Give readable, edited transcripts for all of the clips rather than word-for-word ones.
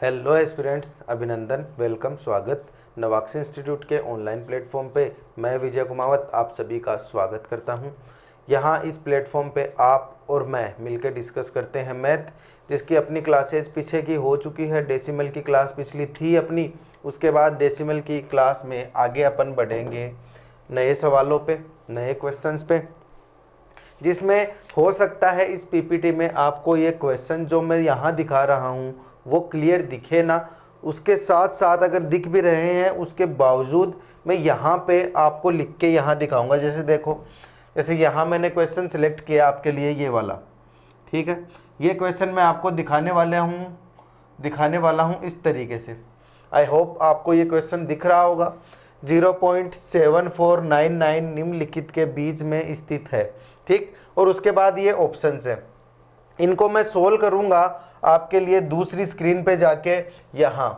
Hello aspirants, अभिनंदन, welcome, स्वागत। नवाक्स institute के ऑनलाइन प्लेटफॉर्म पे मैं विजय कुमावत आप सभी का स्वागत करता हूं। यहां इस प्लेटफॉर्म पे आप और मैं मिलकर डिस्कस करते हैं मैथ, जिसकी अपनी क्लासेज पीछे की हो चुकी है। डेसिमल की क्लास पिछली थी अपनी, उसके बाद डेसिमल की क्लास में आगे अपन बढ़ेंगे नए सवालों पे, नए क्वेश्चंस पे, जिसमें हो सकता है इस पीपीटी में आपको ये क्वेश्चन जो मैं यहाँ दिखा रहा हूँ वो क्लियर दिखे ना। उसके साथ साथ अगर दिख भी रहे हैं उसके बावजूद मैं यहाँ पे आपको लिख के यहाँ दिखाऊंगा। जैसे देखो, जैसे यहाँ मैंने क्वेश्चन सिलेक्ट किया आपके लिए ये वाला, ठीक है। ये क्वेश्चन मैं आपको दिखाने वाला हूँ इस तरीके से। आई होप आपको ये क्वेश्चन दिख रहा होगा। 0.7499 निम्नलिखित के बीच में स्थित है, ठीक। और उसके बाद ये ऑप्शंस है, इनको मैं सोल्व करूंगा आपके लिए दूसरी स्क्रीन पे जाके यहां,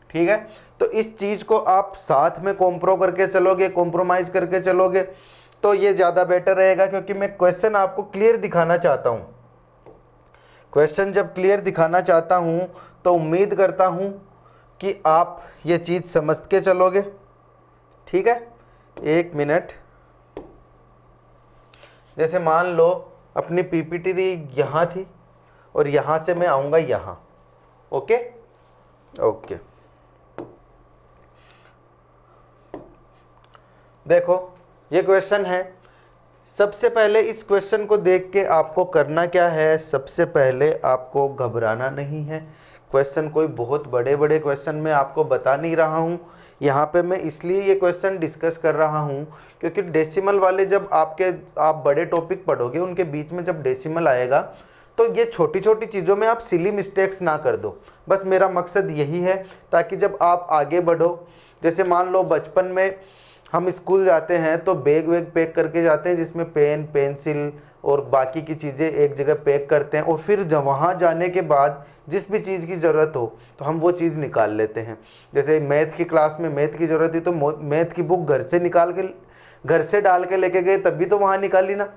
ठीक है। तो इस चीज को आप साथ में कॉम्प्रोमाइज करके चलोगे तो ये ज्यादा बेटर रहेगा, क्योंकि मैं क्वेश्चन आपको क्लियर दिखाना चाहता हूं। क्वेश्चन जब क्लियर दिखाना चाहता हूं तो उम्मीद करता हूं कि आप ये चीज समझ के चलोगे, ठीक है। एक मिनट, जैसे मान लो अपनी पीपीटी यहाँ थी और यहाँ से मैं आऊँगा यहाँ, ओके ओके। देखो ये क्वेश्चन है। सबसे पहले इस क्वेश्चन को देख के आपको करना क्या है, सबसे पहले आपको घबराना नहीं है। क्वेश्चन कोई बहुत बड़े बड़े क्वेश्चन मैं आपको बता नहीं रहा हूँ यहाँ पे। मैं इसलिए ये क्वेश्चन डिस्कस कर रहा हूँ क्योंकि डेसिमल वाले जब आप बड़े टॉपिक पढ़ोगे उनके बीच में जब डेसिमल आएगा तो ये छोटी छोटी चीज़ों में आप सिली मिस्टेक्स ना कर दो। बस मेरा मकसद यही है, ताकि जब आप आगे बढ़ो, जैसे मान लो बचपन में हम स्कूल जाते हैं तो बैग वैग पैक करके जाते हैं, जिसमें पेन पेंसिल और बाकी की चीज़ें एक जगह पैक करते हैं, और फिर जब वहाँ जाने के बाद जिस भी चीज़ की ज़रूरत हो तो हम वो चीज़ निकाल लेते हैं। जैसे मैथ की क्लास में मैथ की ज़रूरत थी तो मैथ की बुक घर से डाल के लेके गए तभी तो वहाँ निकाली ना।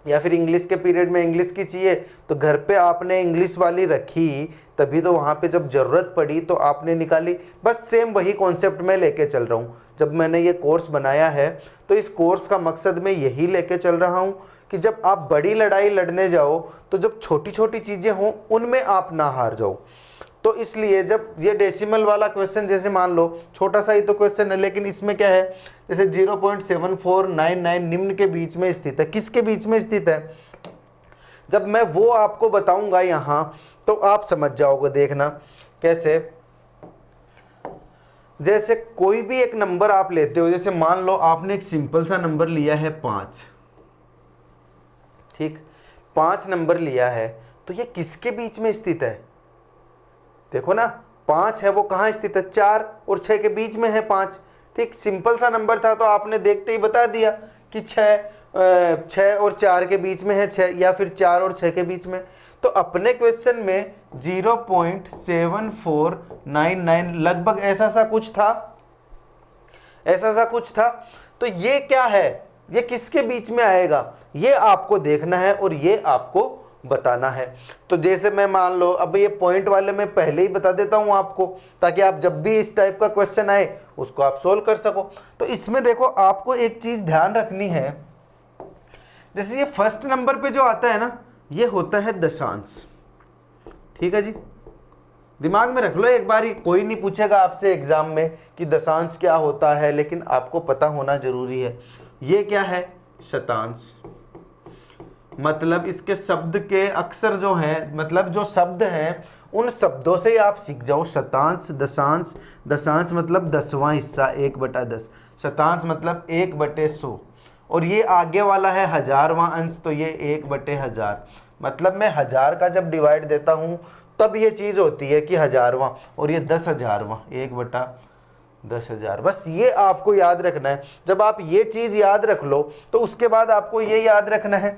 या फिर इंग्लिश के पीरियड में इंग्लिश की चाहिए तो घर पे आपने इंग्लिश वाली रखी, तभी तो वहाँ पे जब ज़रूरत पड़ी तो आपने निकाली। बस सेम वही कॉन्सेप्ट मैं लेके चल रहा हूँ। जब मैंने ये कोर्स बनाया है तो इस कोर्स का मकसद मैं यही लेके चल रहा हूँ कि जब आप बड़ी लड़ाई लड़ने जाओ तो जब छोटी छोटी चीज़ें हों उनमें आप ना हार जाओ। तो इसलिए जब ये डेसिमल वाला क्वेश्चन, जैसे मान लो छोटा सा ही तो क्वेश्चन है, लेकिन इसमें क्या है, जैसे 0.7499 निम्न के बीच में स्थित है। किसके बीच में स्थित है, जब मैं वो आपको बताऊंगा यहाँ तो आप समझ जाओगे। देखना कैसे, जैसे कोई भी एक नंबर आप लेते हो, जैसे मान लो आपने एक सिंपल सा नंबर लिया है 5, ठीक। 5 नंबर लिया है तो ये किसके बीच में स्थित है, देखो ना 5 है वो कहाँ स्थित है, 4 और 6 के बीच में है 5, ठीक। सिंपल सा नंबर था तो आपने देखते ही बता दिया कि 6 और 4 के बीच में है 6, या फिर 4 और 6 के बीच में। तो अपने क्वेश्चन में 0.7499 लगभग ऐसा सा कुछ था। तो ये क्या है, ये किसके बीच में आएगा, ये आपको देखना है और ये आपको बताना है। तो जैसे मैं मान लो अब ये पॉइंट वाले मैं पहले ही बता देता हूं आपको, ताकि आप जब भी इस टाइप का क्वेश्चन आए उसको आप सोल्व कर सको। तो इसमें देखो आपको एक चीज ध्यान रखनी है, जैसे ये फर्स्ट नंबर पे जो आता है ना, ये होता है दशांश, ठीक है जी। दिमाग में रख लो एक बार, कोई नहीं पूछेगा आपसे एग्जाम में कि दशांश क्या होता है, लेकिन आपको पता होना जरूरी है। ये क्या है, शतांश। मतलब इसके शब्द के अक्षर जो हैं, मतलब जो शब्द हैं उन शब्दों से ही आप सीख जाओ। शतांश, दशांश, दशांश मतलब 10वां हिस्सा 1/10, शतांश मतलब 1/100, और ये आगे वाला है 1000वां अंश, तो ये 1/1000। मतलब मैं 1000 का जब डिवाइड देता हूँ तब ये चीज़ होती है कि 1000वां, और ये 10,000वां 1/10,000। बस ये आपको याद रखना है। जब आप ये चीज़ याद रख लो तो उसके बाद आपको ये याद रखना है,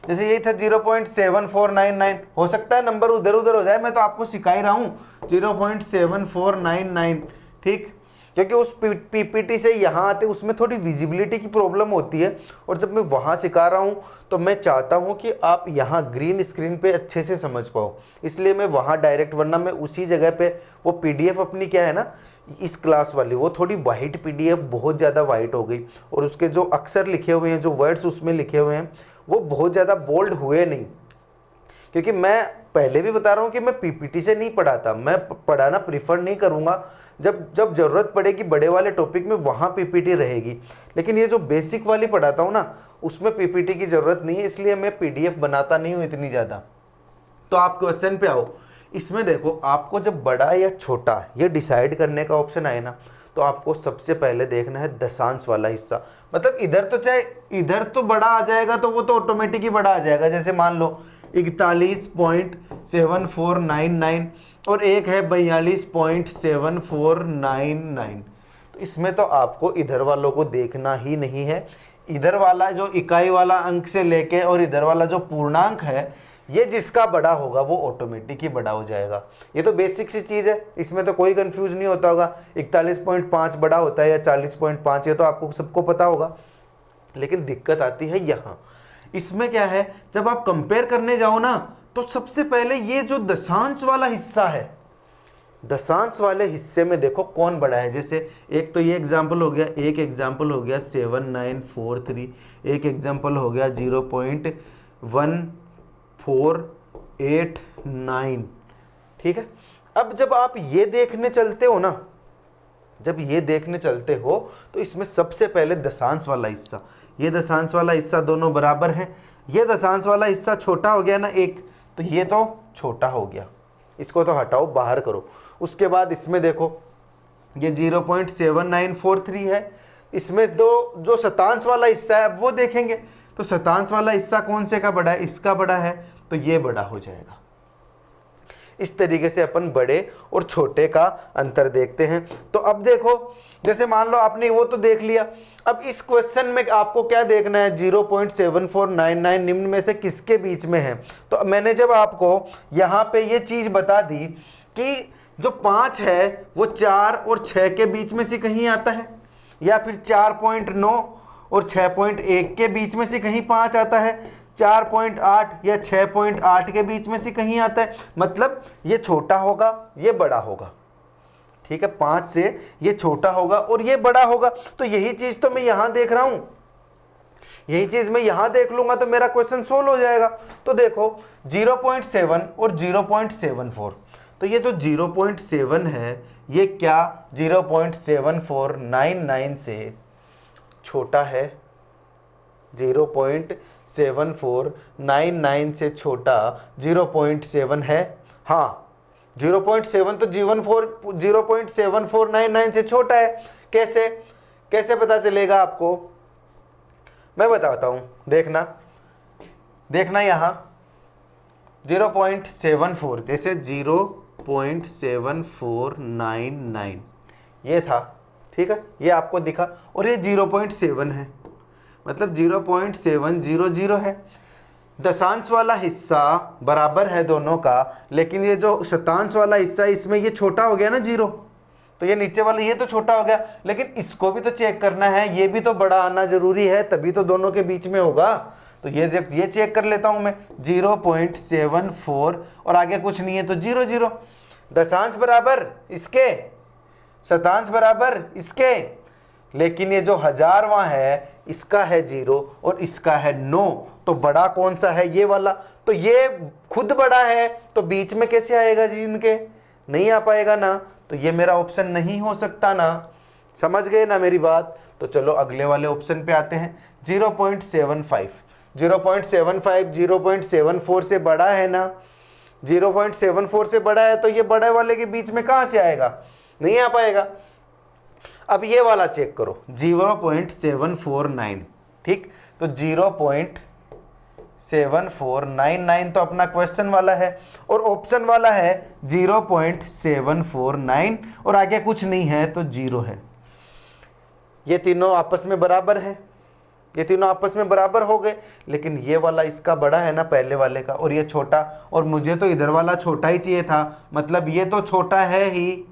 जैसे यही था 0.7499, हो सकता है नंबर उधर उधर हो जाए, मैं तो आपको सिखा ही रहा हूँ 0.7499, ठीक। क्योंकि उस पीपीटी से यहाँ आते उसमें थोड़ी विजिबिलिटी की प्रॉब्लम होती है, और जब मैं वहाँ सिखा रहा हूँ तो मैं चाहता हूँ कि आप यहाँ ग्रीन स्क्रीन पे अच्छे से समझ पाओ, इसलिए मैं वहाँ डायरेक्ट, वरना मैं उसी जगह पे वो पीडीएफ अपनी क्या है ना इस क्लास वाली वो थोड़ी वाइट पीडीएफ बहुत ज़्यादा वाइट हो गई, और उसके जो अक्षर लिखे हुए हैं, जो वर्ड्स उसमें लिखे हुए हैं वो बहुत ज़्यादा बोल्ड हुए नहीं। क्योंकि मैं पहले भी बता रहा हूँ कि मैं पीपीटी से नहीं पढ़ाता, मैं पढ़ाना प्रीफर नहीं करूँगा, जब जब ज़रूरत पड़ेगी बड़े वाले टॉपिक में वहाँ पीपीटी रहेगी, लेकिन ये जो बेसिक वाली पढ़ाता हूँ ना उसमें पीपीटी की ज़रूरत नहीं है, इसलिए मैं पीडीएफ बनाता नहीं हूँ इतनी ज़्यादा। तो आप क्वेश्चन पे आओ, इसमें देखो आपको जब बड़ा या छोटा ये डिसाइड करने का ऑप्शन आए ना, तो आपको सबसे पहले देखना है दशांश वाला हिस्सा। मतलब इधर तो चाहे इधर तो बड़ा आ जाएगा तो वो तो ऑटोमेटिक ही बड़ा आ जाएगा, जैसे मान लो 41.7499 और एक है 42.7499, तो इसमें तो आपको इधर वालों को देखना ही नहीं है। इधर वाला जो इकाई वाला अंक से लेके और इधर वाला जो पूर्णांक है, ये जिसका बड़ा होगा वो ऑटोमेटिक ही बड़ा हो जाएगा। ये तो बेसिक सी चीज़ है, इसमें तो कोई कंफ्यूज नहीं होता होगा 41.5 बड़ा होता है या 40.5, ये तो आपको सबको पता होगा। लेकिन दिक्कत आती है यहाँ, इसमें क्या है, जब आप कंपेयर करने जाओ ना तो सबसे पहले ये जो दशांश वाला हिस्सा है, दशांश वाले हिस्से में देखो कौन बड़ा है। जैसे एक तो ये एग्जाम्पल हो गया, एक एग्जाम्पल हो गया 7943, एक एग्जाम्पल हो गया 0.1489, ठीक है। अब जब आप ये देखने चलते हो ना, जब ये देखने चलते हो तो इसमें सबसे पहले दशांश वाला हिस्सा, ये दशांश वाला हिस्सा दोनों बराबर हैं, ये दशांश वाला हिस्सा छोटा हो गया ना एक, तो ये तो छोटा हो गया, इसको तो हटाओ बाहर करो। उसके बाद इसमें देखो ये 0.7943 है, इसमें दो जो शतांश वाला हिस्सा है अब वो देखेंगे, तो शतांश वाला हिस्सा कौन से का बड़ा है, इसका बड़ा है, तो ये बड़ा हो जाएगा। इस तरीके से अपन बड़े और छोटे का अंतर देखते हैं। तो अब देखो, जैसे मान लो आपने वो तो देख लिया, अब इस क्वेश्चन में आपको क्या देखना है, 0.7499 निम्न में से किसके बीच में है। तो मैंने जब आपको यहाँ पे ये चीज़ बता दी कि जो 5 है वो 4 और 6 के बीच में से कहीं आता है, या फिर 4.9 और 6.1 के बीच में से कहीं 5 आता है, 4.8 या 6.8 के बीच में से कहीं आता है, मतलब ये छोटा होगा ये बड़ा होगा, ठीक है। 5 से ये छोटा होगा और ये बड़ा होगा, तो यही चीज तो मैं यहां देख रहा हूं, यही चीज मैं यहां देख लूंगा तो मेरा क्वेश्चन सोल्व हो जाएगा। तो देखो 0.7 और 0.74, तो ये जो 0.7 है ये क्या 0.7499 से छोटा है, 0.7499 से छोटा 0.7 है, हाँ 0.7 तो 0.7499 से छोटा है। कैसे कैसे पता चलेगा आपको, मैं बताता हूं, देखना देखना यहाँ 0.74, जैसे 0.7499 ये था, ठीक है, ये आपको दिखा, और ये 0.7 है, मतलब 0.700 है। दशांश वाला हिस्सा बराबर है दोनों का, लेकिन ये जो शतांश वाला हिस्सा है इसमें ये छोटा हो गया ना 0, तो ये नीचे वाला ये तो छोटा हो गया, लेकिन इसको भी तो चेक करना है, ये भी तो बड़ा आना जरूरी है, तभी तो दोनों के बीच में होगा। तो ये चेक कर लेता हूं मैं 0.74 और आगे कुछ नहीं है तो 00, दशांश बराबर इसके, शतांश बराबर इसके, लेकिन ये जो हजारवां है इसका है 0 और इसका है 9, तो बड़ा कौन सा है, ये वाला, तो ये खुद बड़ा है, तो बीच में कैसे आएगा जी इनके, नहीं आ पाएगा ना, तो ये मेरा ऑप्शन नहीं हो सकता ना। समझ गए ना मेरी बात। तो चलो अगले वाले ऑप्शन पे आते हैं, 0.75 0.74 से बड़ा है ना, 0.74 से बड़ा है, तो ये बड़े वाले के बीच में कहां से आएगा, नहीं आ पाएगा। अब ये वाला चेक करो 0.749, ठीक, तो 0.7499 तो अपना क्वेश्चन वाला है और ऑप्शन वाला है 0.749 और आगे कुछ नहीं है तो 0 है। ये तीनों आपस में बराबर है, ये तीनों आपस में बराबर हो गए, लेकिन ये वाला इसका बड़ा है ना पहले वाले का, और ये छोटा, और मुझे तो इधर वाला छोटा ही चाहिए था, मतलब ये तो छोटा है ही,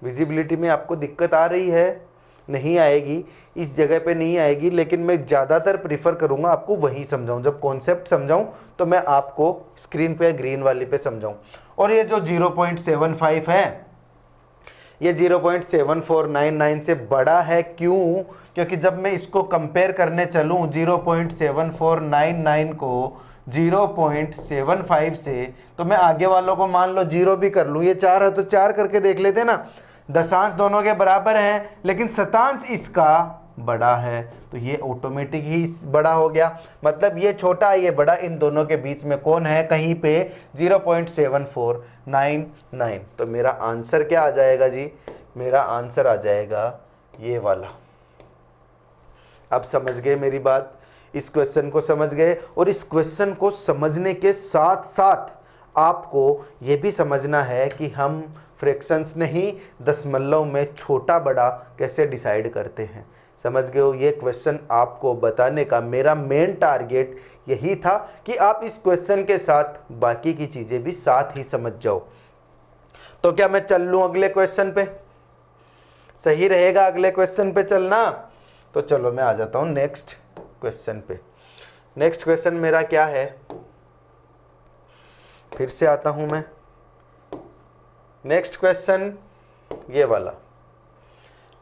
विजिबिलिटी में आपको दिक्कत आ रही है? नहीं आएगी, इस जगह पे नहीं आएगी, लेकिन मैं ज़्यादातर प्रीफर करूँगा आपको वहीं समझाऊँ। जब कॉन्सेप्ट समझाऊँ तो मैं आपको स्क्रीन पे ग्रीन वाली पे समझाऊँ। और ये जो 0.75 है, ये 0.7499 से बड़ा है। क्यों? क्योंकि जब मैं इसको कंपेयर करने चलूँ 0.7499 को 0.75 से, तो मैं आगे वालों को मान लो 0 भी कर लूँ। ये 4 है तो 4 करके देख लेते ना। दशांश दोनों के बराबर हैं, लेकिन शतांश इसका बड़ा है, तो ये ऑटोमेटिक ही बड़ा हो गया। मतलब ये छोटा ये बड़ा, इन दोनों के बीच में कौन है? कहीं पे 0.7499। तो मेरा आंसर क्या आ जाएगा जी? मेरा आंसर आ जाएगा ये वाला। अब समझ गए मेरी बात? इस क्वेश्चन को समझ गए? और इस क्वेश्चन को समझने के साथ साथ आपको ये भी समझना है कि हम फ्रैक्शंस नहीं, दशमलव में छोटा बड़ा कैसे डिसाइड करते हैं। समझ गए हो? ये क्वेश्चन आपको बताने का मेरा मेन टारगेट यही था कि आप इस क्वेश्चन के साथ बाकी की चीज़ें भी साथ ही समझ जाओ। तो क्या मैं चल लूँ अगले क्वेश्चन पे? सही रहेगा अगले क्वेश्चन पे चलना? तो चलो मैं आ जाता हूँ नेक्स्ट क्वेश्चन पे। नेक्स्ट क्वेश्चन मेरा क्या है? फिर से आता हूँ मैं। नेक्स्ट क्वेश्चन ये वाला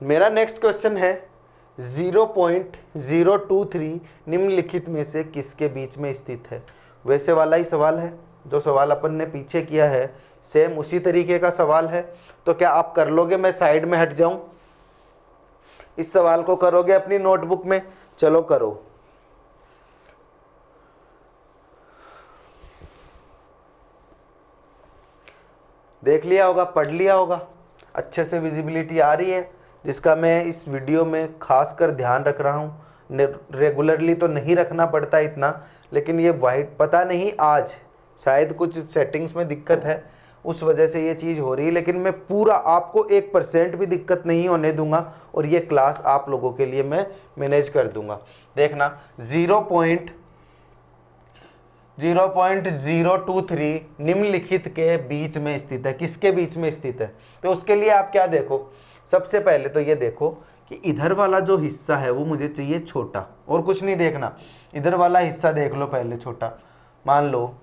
मेरा नेक्स्ट क्वेश्चन है 0.023 निम्नलिखित में से किसके बीच में स्थित है? वैसे वाला ही सवाल है जो सवाल अपन ने पीछे किया है, सेम उसी तरीके का सवाल है। तो क्या आप कर लोगे? मैं साइड में हट जाऊं? इस सवाल को करोगे अपनी नोटबुक में? चलो करो। देख लिया होगा, पढ़ लिया होगा, अच्छे से विजिबिलिटी आ रही है, जिसका मैं इस वीडियो में खास कर ध्यान रख रहा हूँ। रेगुलरली तो नहीं रखना पड़ता इतना, लेकिन ये वाइट पता नहीं आज शायद कुछ सेटिंग्स में दिक्कत है, उस वजह से ये चीज़ हो रही है। लेकिन मैं पूरा आपको 1% भी दिक्कत नहीं होने दूंगा, और ये क्लास आप लोगों के लिए मैं मैनेज कर दूंगा। देखना 0.023 निम्नलिखित के बीच में स्थित है। किसके बीच में स्थित है? तो उसके लिए आप क्या देखो, सबसे पहले तो ये देखो कि इधर वाला जो हिस्सा है वो मुझे चाहिए छोटा, और कुछ नहीं देखना। इधर वाला हिस्सा देख लो पहले छोटा। मान लो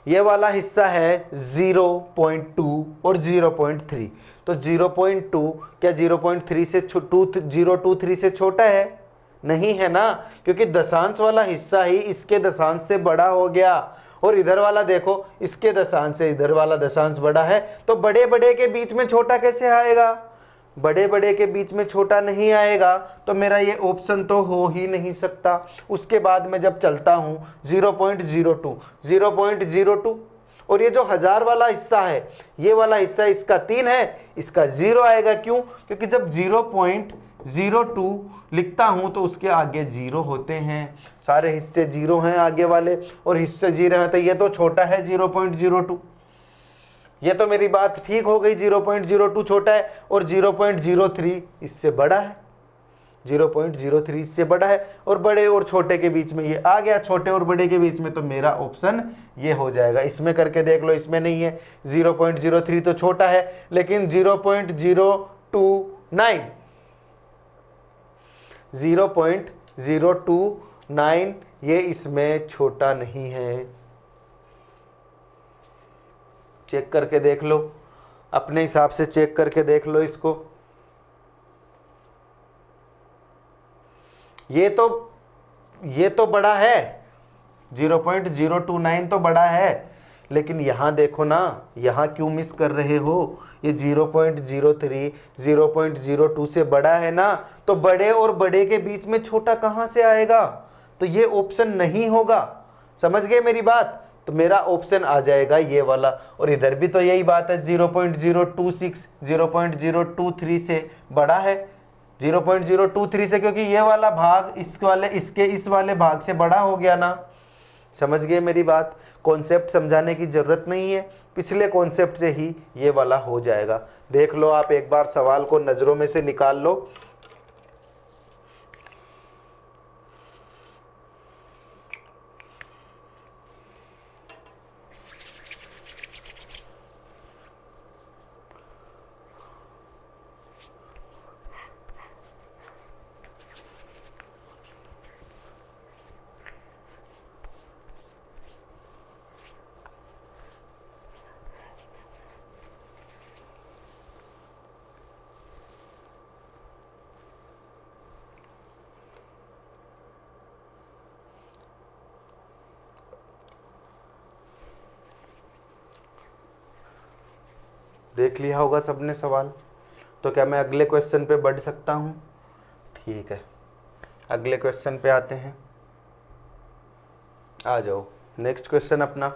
ये वाला हिस्सा है 0.2 और 0.3, तो 0.2 क्या 0.3 से 023 से छोटा है? नहीं है ना, क्योंकि दशांश वाला हिस्सा ही इसके दशांश से बड़ा हो गया। और इधर वाला देखो, इसके दशांश से इधर वाला दशांश बड़ा है, तो बड़े बड़े के बीच में छोटा कैसे आएगा? बड़े बड़े के बीच में छोटा नहीं आएगा, तो मेरा ये ऑप्शन तो हो ही नहीं सकता। उसके बाद मैं जब चलता हूँ 0.02 और ये जो 1000 वाला हिस्सा है, ये वाला हिस्सा इसका 3 है, इसका 0 आएगा। क्यों? क्योंकि जब 0.02 लिखता हूं तो उसके आगे 0 होते हैं, सारे हिस्से 0 हैं आगे वाले, और हिस्से 0 हैं, तो ये तो छोटा है 0.02। ये तो मेरी बात ठीक हो गई, 0.02 छोटा है और 0.03 इससे बड़ा है। 0.03 इससे बड़ा है, और बड़े और छोटे के बीच में ये आ गया, छोटे और बड़े के बीच में, तो मेरा ऑप्शन ये हो जाएगा। इसमें करके देख लो, इसमें नहीं है। 0.03 तो छोटा है, लेकिन 0.029 ये इसमें छोटा नहीं है। चेक करके देख लो, अपने हिसाब से चेक करके देख लो इसको। ये तो बड़ा है, 0.029 तो बड़ा है, लेकिन यहाँ देखो ना, यहाँ क्यों मिस कर रहे हो? ये 0.03 0.02 से बड़ा है ना, तो बड़े और बड़े के बीच में छोटा कहाँ से आएगा? तो ये ऑप्शन नहीं होगा। समझ गए मेरी बात? तो मेरा ऑप्शन आ जाएगा ये वाला। और इधर भी तो यही बात है, 0.026 0.023 से बड़ा है, 0.023 से, क्योंकि ये वाला भाग इस वाले भाग से बड़ा हो गया ना। समझ गए मेरी बात? कॉन्सेप्ट समझाने की जरूरत नहीं है, पिछले कॉन्सेप्ट से ही ये वाला हो जाएगा। देख लो आप एक बार, सवाल को नजरों में से निकाल लो। देख लिया होगा सबने सवाल। तो क्या मैं अगले क्वेश्चन पे बढ़ सकता हूँ? ठीक है, अगले क्वेश्चन पे आते हैं। आ जाओ, नेक्स्ट क्वेश्चन अपना।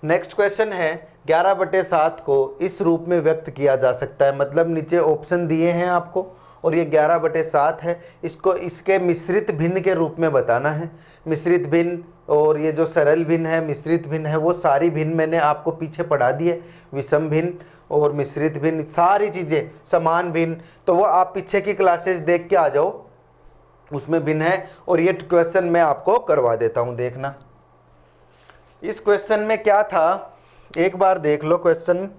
नेक्स्ट क्वेश्चन है 11/7 को इस रूप में व्यक्त किया जा सकता है। मतलब नीचे ऑप्शन दिए हैं आपको और ये 11/7 है, इसको इसके मिश्रित भिन्न के रूप में बताना है। मिश्रित भिन्न और ये जो सरल भिन्न है, मिश्रित भिन्न है, वो सारी भिन्न मैंने आपको पीछे पढ़ा दी है। विषम भिन्न और मिश्रित भिन्न, सारी चीज़ें, समान भिन्न, तो वो आप पीछे की क्लासेस देख के आ जाओ, उसमें भिन्न है। और ये क्वेश्चन मैं आपको करवा देता हूँ, देखना। इस क्वेश्चन में क्या था, एक बार देख लो क्वेश्चन।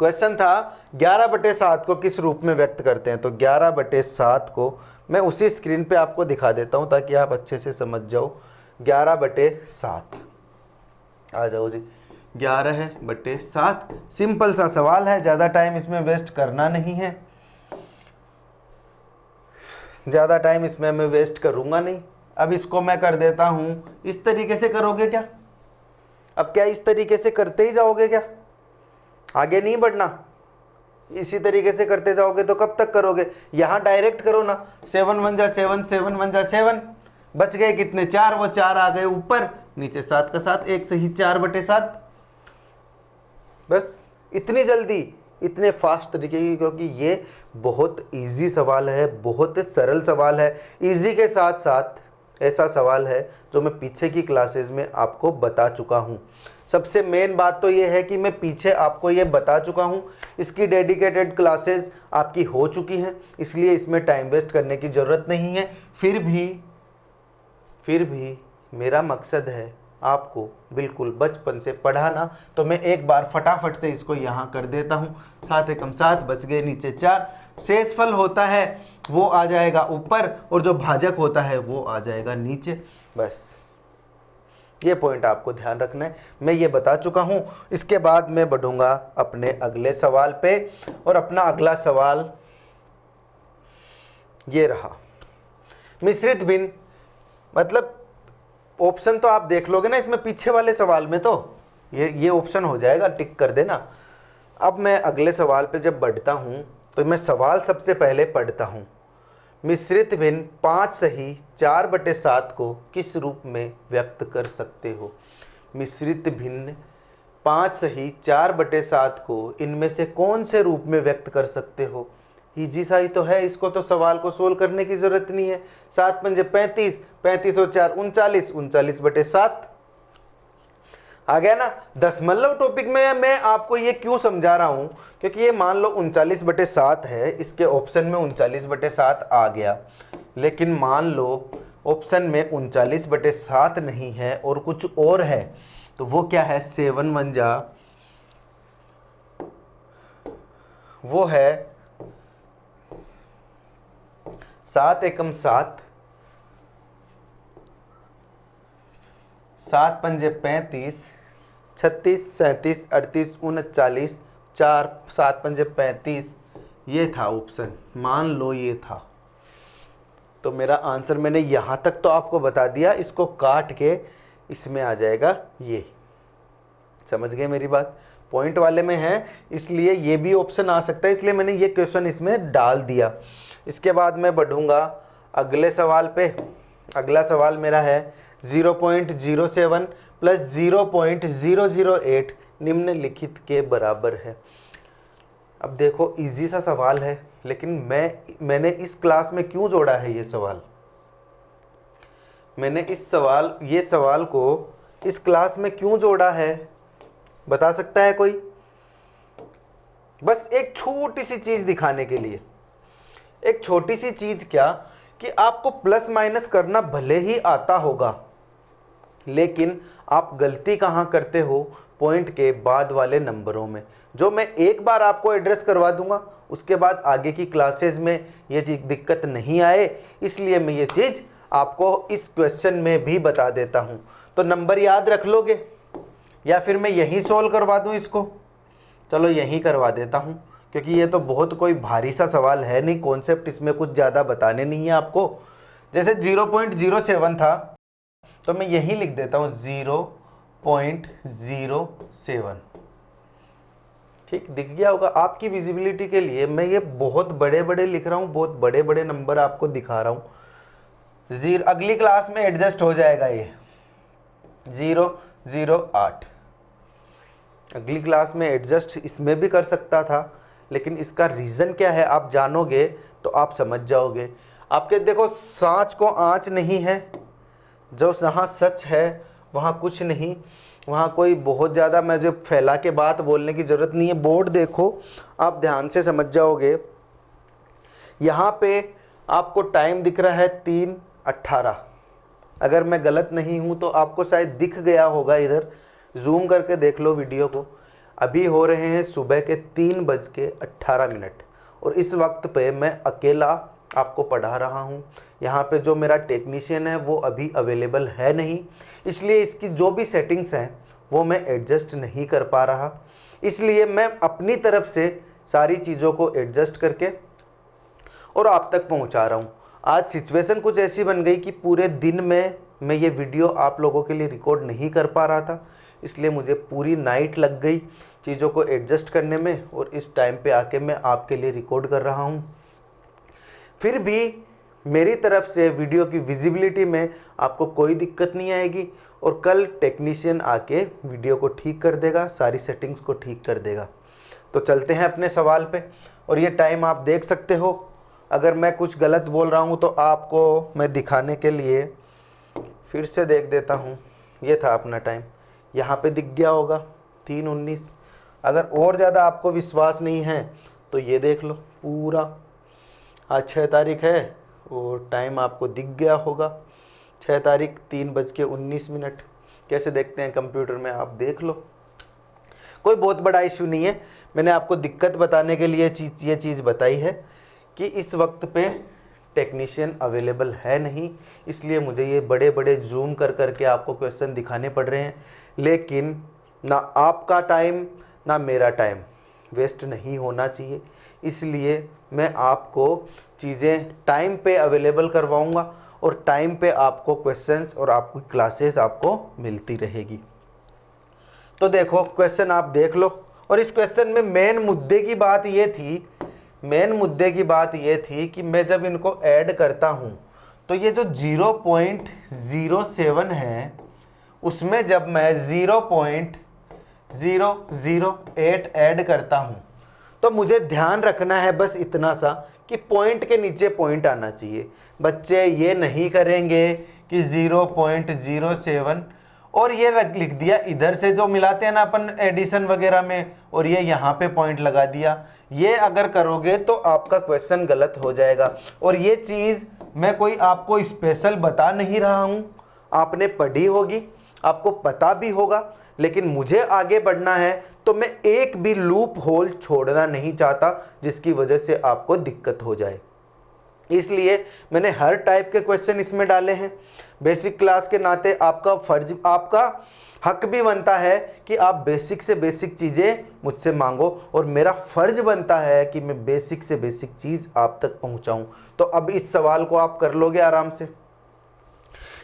क्वेश्चन था 11/7 को किस रूप में व्यक्त करते हैं। तो 11/7 को मैं उसी स्क्रीन पे आपको दिखा देता हूं ताकि आप अच्छे से समझ जाओ। 11/7 आ जाओ जी। 11/7 सिंपल सा सवाल है, ज़्यादा टाइम इसमें वेस्ट करना नहीं है, ज़्यादा टाइम इसमें मैं वेस्ट करूंगा नहीं। अब इसको मैं कर देता हूं, इस तरीके से करोगे क्या? अब क्या इस तरीके से करते ही जाओगे क्या? आगे नहीं बढ़ना, इसी तरीके से करते जाओगे तो कब तक करोगे? यहां डायरेक्ट करो ना, 7 1 जा 7, 7 1 जा 7, बच गए कितने? 4, वो 4 आ गए ऊपर, नीचे 7 का 7, एक सही 4/7। बस इतनी जल्दी, इतने फास्ट तरीके की, क्योंकि ये बहुत इजी सवाल है, बहुत सरल सवाल है। इजी के साथ साथ ऐसा सवाल है जो मैं पीछे की क्लासेस में आपको बता चुका हूँ। सबसे मेन बात तो ये है कि मैं पीछे आपको ये बता चुका हूँ, इसकी डेडिकेटेड क्लासेस आपकी हो चुकी हैं, इसलिए इसमें टाइम वेस्ट करने की ज़रूरत नहीं है। फिर भी मेरा मकसद है आपको बिल्कुल बचपन से पढ़ाना, तो मैं एक बार फटाफट से इसको यहाँ कर देता हूँ। 7 एकम 7, बच गए नीचे 4। शेषफल होता है वो आ जाएगा ऊपर और जो भाजक होता है वो आ जाएगा नीचे। बस ये पॉइंट आपको ध्यान रखना है, मैं ये बता चुका हूँ। इसके बाद मैं बढ़ूंगा अपने अगले सवाल पे, और अपना अगला सवाल ये रहा। मिश्रित भिन्न, मतलब ऑप्शन तो आप देख लोगे ना इसमें पीछे वाले सवाल में, तो ये ऑप्शन हो जाएगा, टिक कर देना। अब मैं अगले सवाल पे जब बढ़ता हूँ तो मैं सवाल सबसे पहले पढ़ता हूँ। मिश्रित भिन्न 5 सही 4/7 को किस रूप में व्यक्त कर सकते हो? मिश्रित भिन्न 5 सही 4/7 को इनमें से कौन से रूप में व्यक्त कर सकते हो? इजी सा ही तो है, इसको तो सवाल को सोल्व करने की जरूरत नहीं है। 7 पंजे 35, 35 और 4 39, 39/7 आ गया ना। दशमलव टॉपिक में मैं आपको ये क्यों समझा रहा हूं, क्योंकि ये मान लो 39/7 है, इसके ऑप्शन में 39/7 आ गया, लेकिन मान लो ऑप्शन में 39/7 नहीं है और कुछ और है, तो वो क्या है? 7 1 जा, वो है 7 एकम 7, 7 पंजे 35, 36 37 38 39, 4 7 पंजे 35, ये था ऑप्शन, मान लो ये था। तो मेरा आंसर मैंने यहाँ तक तो आपको बता दिया, इसको काट के इसमें आ जाएगा ये। समझ गए मेरी बात? पॉइंट वाले में है इसलिए ये भी ऑप्शन आ सकता है, इसलिए मैंने ये क्वेश्चन इसमें डाल दिया। इसके बाद मैं बढ़ूंगा अगले सवाल पे। अगला सवाल मेरा है 0.07 प्लस 0.008 निम्नलिखित के बराबर है। अब देखो इजी सा सवाल है, लेकिन मैंने इस क्लास में क्यों जोड़ा है ये सवाल? मैंने ये सवाल को इस क्लास में क्यों जोड़ा है, बता सकता है कोई? बस एक छोटी सी चीज दिखाने के लिए। एक छोटी सी चीज क्या, कि आपको प्लस माइनस करना भले ही आता होगा, लेकिन आप गलती कहाँ करते हो? पॉइंट के बाद वाले नंबरों में, जो मैं एक बार आपको एड्रेस करवा दूंगा, उसके बाद आगे की क्लासेस में ये चीज दिक्कत नहीं आए, इसलिए मैं ये चीज आपको इस क्वेश्चन में भी बता देता हूं। तो नंबर याद रख लोगे या फिर मैं यहीं सोल्व करवा दूं इसको? चलो यहीं करवा देता हूं, क्योंकि ये तो बहुत कोई भारी सा सवाल है नहीं, कॉन्सेप्ट इसमें कुछ ज़्यादा बताने नहीं है आपको। जैसे 0.07 था तो मैं यहीं लिख देता हूँ 0.07। ठीक दिख गया होगा आपकी विजिबिलिटी के लिए। मैं ये बहुत बड़े बड़े लिख रहा हूँ, बहुत बड़े बड़े नंबर आपको दिखा रहा हूँ। अगली क्लास में एडजस्ट हो जाएगा ये 008। अगली क्लास में एडजस्ट इसमें भी कर सकता था, लेकिन इसका रीज़न क्या है आप जानोगे तो आप समझ जाओगे। आपके देखो सांच को आँच नहीं है, जो जहाँ सच है वहाँ कुछ नहीं, वहाँ कोई बहुत ज़्यादा मैं जो फैला के बात बोलने की ज़रूरत नहीं है। बोर्ड देखो, आप ध्यान से समझ जाओगे। यहाँ पे आपको टाइम दिख रहा है 3:18। अगर मैं गलत नहीं हूँ तो आपको शायद दिख गया होगा, इधर जूम करके देख लो वीडियो को। अभी हो रहे हैं सुबह के 3:18 और इस वक्त पे मैं अकेला आपको पढ़ा रहा हूँ। यहाँ पे जो मेरा टेक्नीशियन है वो अभी अवेलेबल है नहीं, इसलिए इसकी जो भी सेटिंग्स हैं वो मैं एडजस्ट नहीं कर पा रहा। इसलिए मैं अपनी तरफ से सारी चीज़ों को एडजस्ट करके और आप तक पहुँचा रहा हूँ। आज सिचुएशन कुछ ऐसी बन गई कि पूरे दिन में मैं ये वीडियो आप लोगों के लिए रिकॉर्ड नहीं कर पा रहा था, इसलिए मुझे पूरी नाइट लग गई चीज़ों को एडजस्ट करने में, और इस टाइम पे आके मैं आपके लिए रिकॉर्ड कर रहा हूँ। फिर भी मेरी तरफ से वीडियो की विजिबिलिटी में आपको कोई दिक्कत नहीं आएगी, और कल टेक्नीशियन आके वीडियो को ठीक कर देगा, सारी सेटिंग्स को ठीक कर देगा। तो चलते हैं अपने सवाल पे, और ये टाइम आप देख सकते हो। अगर मैं कुछ गलत बोल रहा हूँ तो आपको मैं दिखाने के लिए फिर से देख देता हूँ। ये था अपना टाइम, यहाँ पे दिख गया होगा 3:19। अगर और ज़्यादा आपको विश्वास नहीं है तो ये देख लो पूरा। आज 6 तारीख है और टाइम आपको दिख गया होगा 6 तारीख 3:19। कैसे देखते हैं कंप्यूटर में, आप देख लो। कोई बहुत बड़ा इशू नहीं है। मैंने आपको दिक्कत बताने के लिए ये चीज़ बताई है कि इस वक्त पे टेक्नीशियन अवेलेबल है नहीं, इसलिए मुझे ये बड़े बड़े जूम कर करके आपको क्वेश्चन दिखाने पड़ रहे हैं। लेकिन ना आपका टाइम ना मेरा टाइम वेस्ट नहीं होना चाहिए, इसलिए मैं आपको चीज़ें टाइम पे अवेलेबल करवाऊंगा, और टाइम पे आपको क्वेश्चंस और आपकी क्लासेस आपको मिलती रहेगी। तो देखो क्वेश्चन आप देख लो, और इस क्वेश्चन में मेन मुद्दे की बात ये थी कि मैं जब इनको ऐड करता हूँ तो ये जो 0.07 है उसमें जब मैं 0.008 ऐड करता हूँ तो मुझे ध्यान रखना है बस इतना सा कि पॉइंट के नीचे पॉइंट आना चाहिए। बच्चे ये नहीं करेंगे कि 0.07 और ये लिख दिया इधर से जो मिलाते हैं ना अपन एडिशन वगैरह में, और ये यहाँ पे पॉइंट लगा दिया। ये अगर करोगे तो आपका क्वेश्चन गलत हो जाएगा। और ये चीज़ मैं कोई आपको स्पेशल बता नहीं रहा हूँ, आपने पढ़ी होगी, आपको पता भी होगा, लेकिन मुझे आगे बढ़ना है तो मैं एक भी लूप होल छोड़ना नहीं चाहता जिसकी वजह से आपको दिक्कत हो जाए। इसलिए मैंने हर टाइप के क्वेश्चन इसमें डाले हैं। बेसिक क्लास के नाते आपका फर्ज, आपका हक भी बनता है कि आप बेसिक से बेसिक चीज़ें मुझसे मांगो, और मेरा फर्ज बनता है कि मैं बेसिक से बेसिक चीज़ आप तक पहुंचाऊं। तो अब इस सवाल को आप कर लोगे आराम से,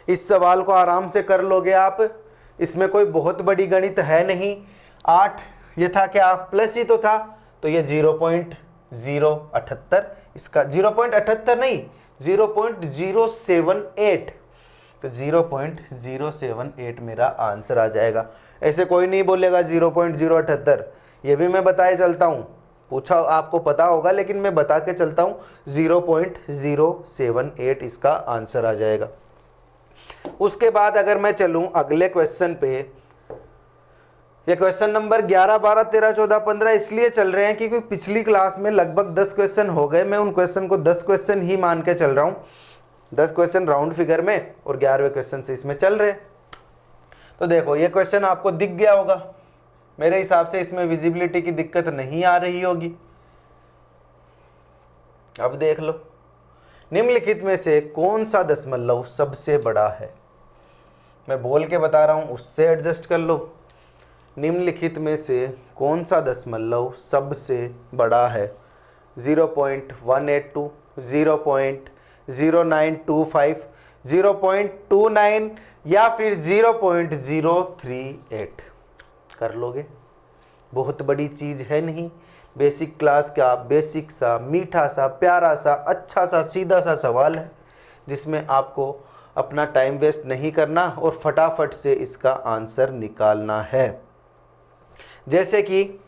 इस सवाल को आराम से कर लोगे आप। इसमें कोई बहुत बड़ी गणित है नहीं। 8 ये था क्या, प्लस ही तो था, तो ये 0.078, इसका 0.78 नहीं 0.078, तो 0.078 मेरा आंसर आ जाएगा। ऐसे कोई नहीं बोलेगा 0.078, ये भी मैं बताए चलता हूँ, पूछा आपको पता होगा लेकिन मैं बता के चलता हूँ 0.078 इसका आंसर आ जाएगा। उसके बाद अगर मैं चलूं अगले क्वेश्चन पे, ये क्वेश्चन नंबर 11, 12, 13, 14, 15 इसलिए चल रहे हैं क्योंकि पिछली क्लास में लगभग 10 क्वेश्चन हो गए। मैं उन क्वेश्चन को 10 क्वेश्चन ही मान के चल रहा हूँ, 10 क्वेश्चन राउंड फिगर में, और 11वें क्वेश्चन से इसमें चल रहे। तो देखो ये क्वेश्चन आपको दिख गया होगा, मेरे हिसाब से इसमें विजिबिलिटी की दिक्कत नहीं आ रही होगी। अब देख लो, निम्नलिखित में से कौन सा दशमलव सबसे बड़ा है। मैं बोल के बता रहा हूं, उससे एडजस्ट कर लो। निम्नलिखित में से कौन सा दशमलव सबसे बड़ा है। 0.182, 0.0925, 0.29 या फिर 0.038 कर लोगे। बहुत बड़ी चीज़ है नहीं। बेसिक क्लास का बेसिक सा मीठा सा प्यारा सा अच्छा सा सीधा सा सवाल है, जिसमें आपको अपना टाइम वेस्ट नहीं करना और फटाफट से इसका आंसर निकालना है। जैसे कि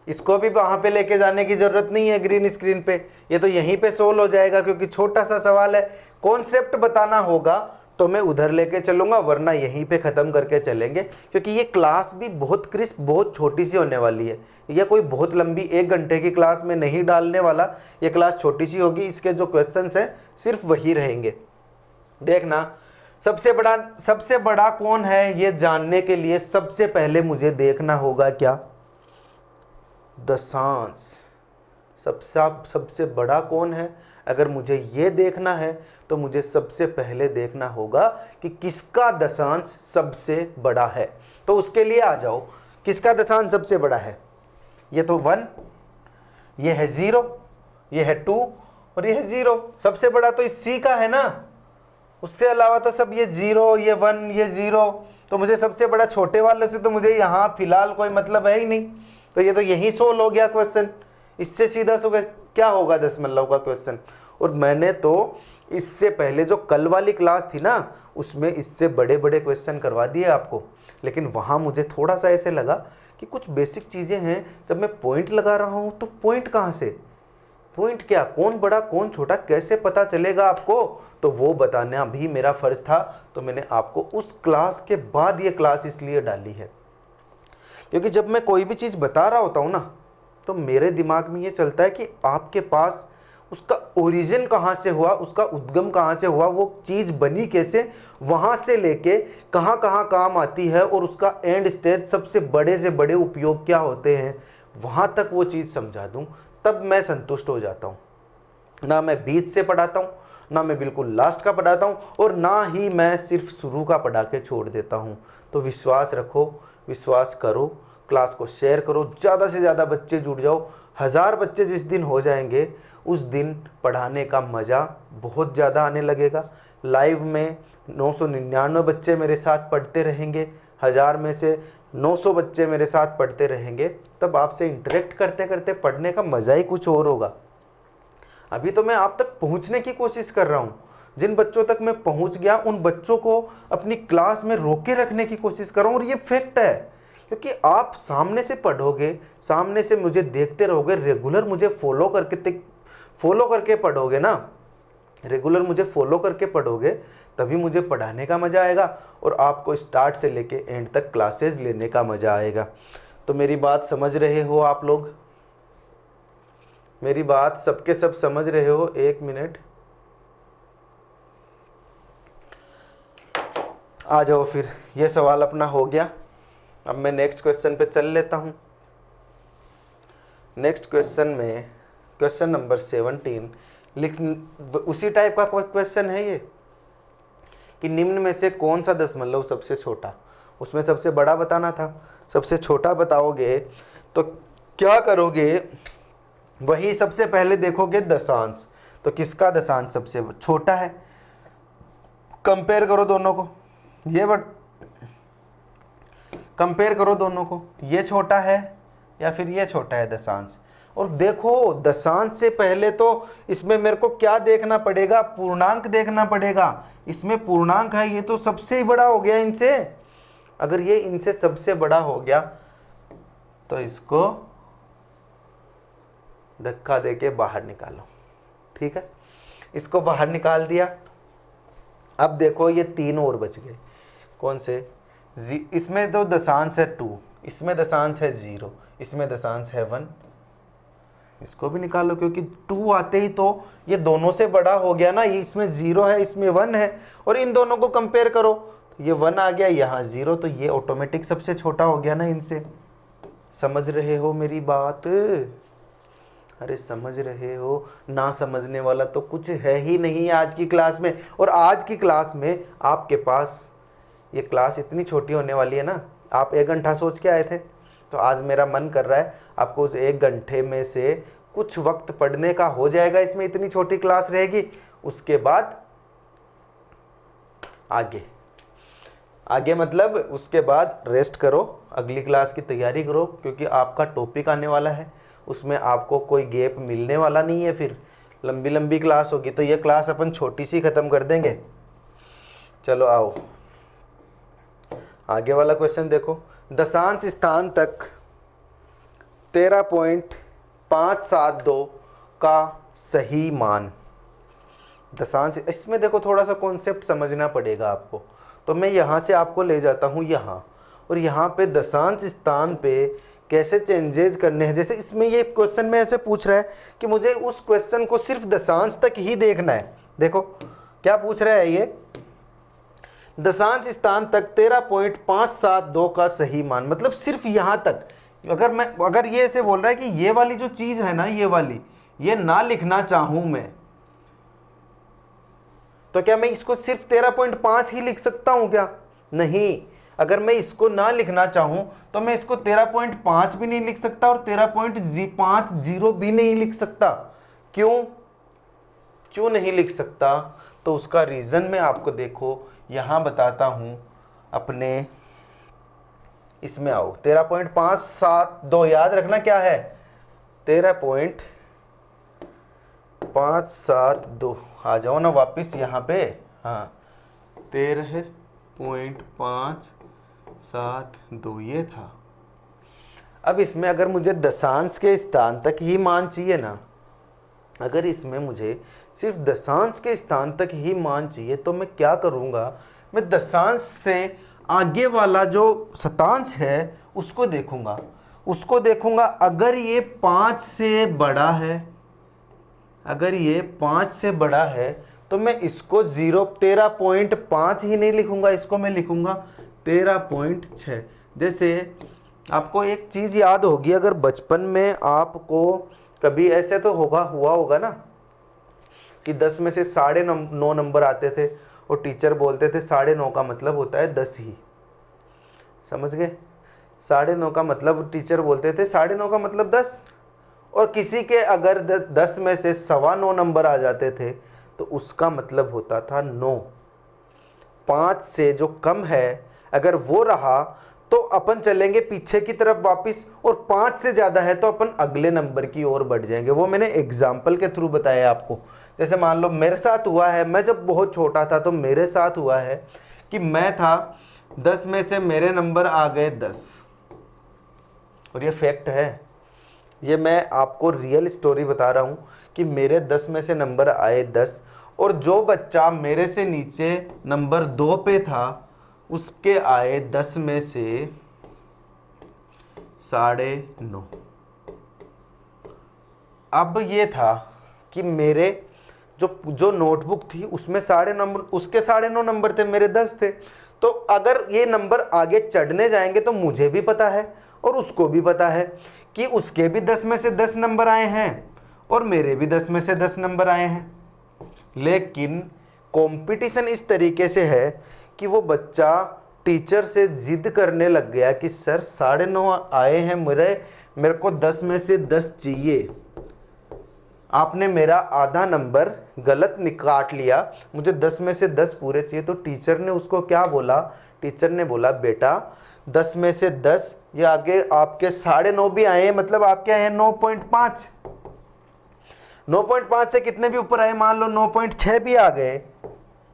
इसको भी वहाँ पे लेके जाने की ज़रूरत नहीं है ग्रीन स्क्रीन पे, ये तो यहीं पे सोल्व हो जाएगा क्योंकि छोटा सा सवाल है। कॉन्सेप्ट बताना होगा तो मैं उधर लेके चलूँगा, वरना यहीं पे ख़त्म करके चलेंगे, क्योंकि ये क्लास भी बहुत क्रिस्प बहुत छोटी सी होने वाली है। ये कोई बहुत लंबी 1 घंटे की क्लास में नहीं डालने वाला, ये क्लास छोटी सी होगी। इसके जो क्वेश्चंस हैं सिर्फ वही रहेंगे। देखना, सबसे बड़ा कौन है ये जानने के लिए सबसे पहले मुझे देखना होगा क्या, दशांश। सबसे बड़ा कौन है। अगर मुझे ये देखना है तो मुझे सबसे पहले देखना होगा कि किसका दशांश सबसे बड़ा है। तो उसके लिए आ जाओ, किसका दशांश सबसे बड़ा है। ये तो 1, ये है 0, ये है 2 और ये है 0। सबसे बड़ा तो इस C का है ना, उससे अलावा तो सब ये 0, ये 1, ये 0। तो मुझे सबसे बड़ा छोटे वाले से तो मुझे यहाँ फिलहाल कोई मतलब है ही नहीं। तो ये तो यही सोल्व हो गया क्वेश्चन। इससे सीधा क्या होगा दशमलव का क्वेश्चन। और मैंने तो इससे पहले जो कल वाली क्लास थी ना, उसमें इससे बड़े बड़े क्वेश्चन करवा दिए आपको, लेकिन वहाँ मुझे थोड़ा सा ऐसे लगा कि कुछ बेसिक चीज़ें हैं। जब मैं पॉइंट लगा रहा हूँ तो पॉइंट कहाँ से, पॉइंट क्या, कौन बड़ा कौन छोटा कैसे पता चलेगा आपको, तो वो बताना भी मेरा फ़र्ज़ था। तो मैंने आपको उस क्लास के बाद ये क्लास इसलिए डाली है, क्योंकि जब मैं कोई भी चीज़ बता रहा होता हूँ ना, तो मेरे दिमाग में ये चलता है कि आपके पास उसका ओरिजिन कहाँ से हुआ, उसका उद्गम कहाँ से हुआ, वो चीज़ बनी कैसे, वहाँ से लेके कहाँ कहाँ काम आती है और उसका एंड स्टेज सबसे बड़े से बड़े उपयोग क्या होते हैं, वहाँ तक वो चीज़ समझा दूँ, तब मैं संतुष्ट हो जाता हूँ। ना मैं बीच से पढ़ाता हूँ, ना मैं बिल्कुल लास्ट का पढ़ाता हूँ, और ना ही मैं सिर्फ शुरू का पढ़ा के छोड़ देता हूँ। तो विश्वास रखो, विश्वास करो, क्लास को शेयर करो, ज़्यादा से ज़्यादा बच्चे जुड़ जाओ। 1000 बच्चे जिस दिन हो जाएंगे उस दिन पढ़ाने का मज़ा बहुत ज़्यादा आने लगेगा। लाइव में 999 बच्चे मेरे साथ पढ़ते रहेंगे, 1000 में से 900 बच्चे मेरे साथ पढ़ते रहेंगे, तब आपसे इंटरेक्ट करते करते पढ़ने का मज़ा ही कुछ और होगा। अभी तो मैं आप तक पहुंचने की कोशिश कर रहा हूं। जिन बच्चों तक मैं पहुंच गया उन बच्चों को अपनी क्लास में रोके रखने की कोशिश कर रहा हूं, और ये फैक्ट है, क्योंकि आप सामने से पढ़ोगे, सामने से मुझे देखते रहोगे, रेगुलर मुझे फॉलो करके पढ़ोगे ना, रेगुलर मुझे फॉलो करके पढ़ोगे, तभी मुझे पढ़ाने का मज़ा आएगा और आपको स्टार्ट से लेके एंड तक क्लासेस लेने का मज़ा आएगा। तो मेरी बात समझ रहे हो आप लोग, मेरी बात सबके सब समझ रहे हो। 1 मिनट, आ जाओ फिर, ये सवाल अपना हो गया। अब मैं नेक्स्ट क्वेश्चन पे चल लेता हूँ। नेक्स्ट क्वेश्चन में क्वेश्चन नंबर 17 उसी टाइप का क्वेश्चन है ये, कि निम्न में से कौन सा दशमलव सबसे छोटा, उसमें सबसे बड़ा बताना था, सबसे छोटा बताओगे तो क्या करोगे, वही सबसे पहले देखोगे दशांश। तो किसका दशांश सबसे छोटा है, कंपेयर करो दोनों को, कंपेयर करो दोनों को, ये छोटा है या फिर ये छोटा है दशांश। और देखो दशांश से पहले तो इसमें मेरे को क्या देखना पड़ेगा, पूर्णांक देखना पड़ेगा। इसमें पूर्णांक है, ये तो सबसे ही बड़ा हो गया इनसे। अगर ये इनसे सबसे बड़ा हो गया तो इसको धक्का देके बाहर निकालो, ठीक है। इसको बाहर निकाल दिया। अब देखो ये 3 और बच गए, कौन से, इसमें तो दशांश है 2, इसमें दशांश है 0, इसमें दशांश है 1, इसको भी निकालो, क्योंकि 2 आते ही तो ये दोनों से बड़ा हो गया ना। इसमें 0 है, इसमें 1 है, और इन दोनों को कंपेयर करो, ये 1 आ गया, यहाँ 0, तो ये ऑटोमेटिक सबसे छोटा हो गया ना इनसे। समझ रहे हो मेरी बात, अरे समझ रहे हो, ना समझने वाला तो कुछ है ही नहीं आज की क्लास में। और आज की क्लास में आपके पास, ये क्लास इतनी छोटी होने वाली है ना, आप 1 घंटा सोच के आए थे, तो आज मेरा मन कर रहा है आपको उस 1 घंटे में से कुछ वक्त पढ़ने का हो जाएगा। इसमें इतनी छोटी क्लास रहेगी, उसके बाद आगे आगे मतलब उसके बाद रेस्ट करो, अगली क्लास की तैयारी करो, क्योंकि आपका टॉपिक आने वाला है, उसमें आपको कोई गैप मिलने वाला नहीं है। फिर लंबी लंबी क्लास होगी, तो ये क्लास अपन छोटी सी ख़त्म कर देंगे। चलो आओ आगे वाला क्वेश्चन देखो। दशांश स्थान तक 13.572 का सही मान। दशांश, इसमें देखो थोड़ा सा कॉन्सेप्ट समझना पड़ेगा आपको। तो मैं यहाँ से आपको ले जाता हूँ यहाँ, और यहाँ पे दशांश स्थान पे कैसे चेंजेस करने हैं। जैसे इसमें ये क्वेश्चन में ऐसे पूछ रहा है कि मुझे उस क्वेश्चन को सिर्फ दशांश तक ही देखना है। देखो क्या पूछ रहा है ये, दशांश स्थान तक 13.572 का सही मान, मतलब सिर्फ यहाँ तक। अगर ये ऐसे बोल रहा है कि ये वाली जो चीज़ है ना, ये वाली, ये ना लिखना चाहूँ मैं, तो क्या मैं इसको सिर्फ 13.5 ही लिख सकता हूं क्या? नहीं। अगर मैं इसको ना लिखना चाहूं तो मैं इसको 13.5 भी नहीं लिख सकता और 13.50 भी नहीं लिख सकता। क्यों नहीं लिख सकता? तो उसका रीजन मैं आपको देखो यहां बताता हूं। अपने इसमें आओ, 13.572 याद रखना क्या है, 13.572। आ जाओ ना वापस यहाँ पे। हाँ 13.572 ये था। अब इसमें अगर मुझे दशांश के स्थान तक ही मान चाहिए ना, अगर इसमें मुझे सिर्फ दशांश के स्थान तक ही मान चाहिए, तो मैं क्या करूँगा, मैं दशांश से आगे वाला जो शतांश है उसको देखूंगा। अगर ये 5 से बड़ा है, अगर ये 5 से बड़ा है तो मैं इसको 13.5 ही नहीं लिखूंगा, इसको मैं लिखूंगा 13.6। जैसे आपको एक चीज़ याद होगी, अगर बचपन में आपको कभी ऐसे तो हुआ होगा ना कि 10 में से 9.5 नंबर आते थे और टीचर बोलते थे 9.5 का मतलब होता है 10 ही। समझ गए? 9.5 का मतलब टीचर बोलते थे 9.5 का मतलब 10। और किसी के अगर 10 में से 9.25 नंबर आ जाते थे तो उसका मतलब होता था 9। 5 से जो कम है अगर वो रहा तो अपन चलेंगे पीछे की तरफ वापस, और 5 से ज़्यादा है तो अपन अगले नंबर की ओर बढ़ जाएंगे। वो मैंने एग्जाम्पल के थ्रू बताया आपको। जैसे मान लो मेरे साथ हुआ है, मैं जब बहुत छोटा था तो मेरे साथ हुआ है कि मैं था 10 में से मेरे नंबर आ गए 10, और ये फैक्ट है, ये मैं आपको रियल स्टोरी बता रहा हूँ कि मेरे 10 में से नंबर आए 10, और जो बच्चा मेरे से नीचे नंबर 2 पे था उसके आए 10 में से 9.5। अब ये था कि मेरे जो नोटबुक थी उसमें 9.5 उसके 9.5 नंबर थे, मेरे 10 थे। तो अगर ये नंबर आगे चढ़ने जाएंगे तो मुझे भी पता है और उसको भी पता है कि उसके भी 10 में से 10 नंबर आए हैं और मेरे भी 10 में से 10 नंबर आए हैं। लेकिन कंपटीशन इस तरीके से है कि वो बच्चा टीचर से जिद करने लग गया कि सर 9.5 आए हैं, मेरे को 10 में से 10 चाहिए। आपने मेरा आधा नंबर गलत काट लिया, मुझे 10 में से 10 पूरे चाहिए। तो टीचर ने उसको क्या बोला, टीचर ने बोला बेटा 10 में से 10, ये आगे आपके 9.5 भी आए हैं, मतलब आपके आए हैं 9.5। 9.5 से कितने भी ऊपर आए, मान लो 9.6 भी आ गए,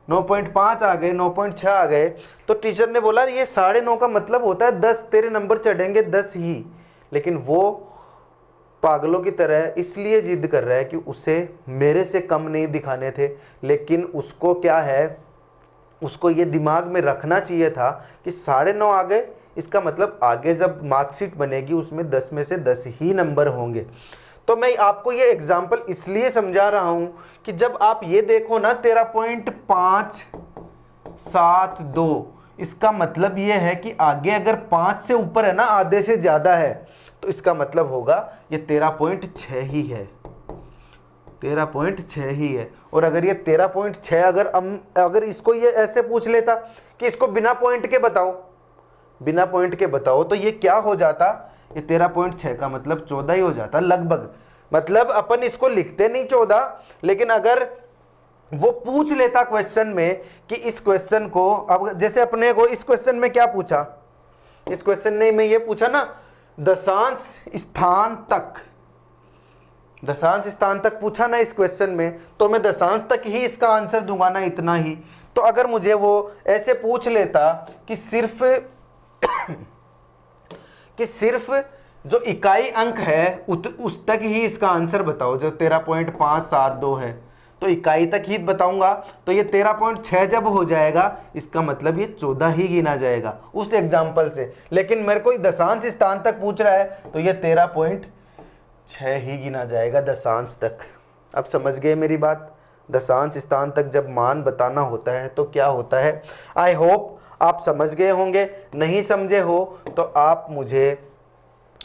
9.5 आ गए, 9.6 आ गए, तो टीचर ने बोला ये 9.5 का मतलब होता है 10, तेरे नंबर चढ़ेंगे 10 ही। लेकिन वो पागलों की तरह इसलिए जिद कर रहा है कि उसे मेरे से कम नहीं दिखाने थे। लेकिन उसको क्या है, उसको ये दिमाग में रखना चाहिए था कि 9.5 आ गए, इसका मतलब आगे जब मार्कशीट बनेगी उसमें 10 में से 10 ही नंबर होंगे। तो मैं आपको ये एग्जाम्पल इसलिए समझा रहा हूं कि जब आप ये देखो ना 13.572, इसका मतलब ये है कि आगे अगर 5 से ऊपर है ना, आधे से ज़्यादा है, तो इसका मतलब होगा ये 13.6 ही है, 13.6 ही है। और अगर ये 13.6 अगर इसको ये ऐसे पूछ लेता कि इसको बिना पॉइंट के बताओ, तो ये क्या हो जाता, ये 13.6 का मतलब 14 ही हो जाता लगभग। मतलब अपन इसको लिखते नहीं 14, लेकिन अगर वो पूछ लेता क्वेश्चन में कि इस क्वेश्चन को, अब जैसे अपने को इस क्वेश्चन में क्या पूछा, इस क्वेश्चन में ये पूछा ना दशांश स्थान तक, दशांश स्थान तक पूछा ना इस क्वेश्चन में, तो मैं दशांश तक ही इसका आंसर दूंगा ना, इतना ही। तो अगर मुझे वो ऐसे पूछ लेता कि सिर्फ जो इकाई अंक है उस तक ही इसका आंसर बताओ, जो 13.572 है, तो इकाई तक ही बताऊंगा, तो ये 13.6 जब हो जाएगा इसका मतलब ये 14 ही गिना जाएगा उस एग्जाम्पल से। लेकिन मेरे को दशांश स्थान तक पूछ रहा है तो ये 13.6 ही गिना जाएगा दशांश तक। अब समझ गए मेरी बात? दशांश स्थान तक जब मान बताना होता है तो क्या होता है। आई होप आप समझ गए होंगे। नहीं समझे हो तो आप मुझे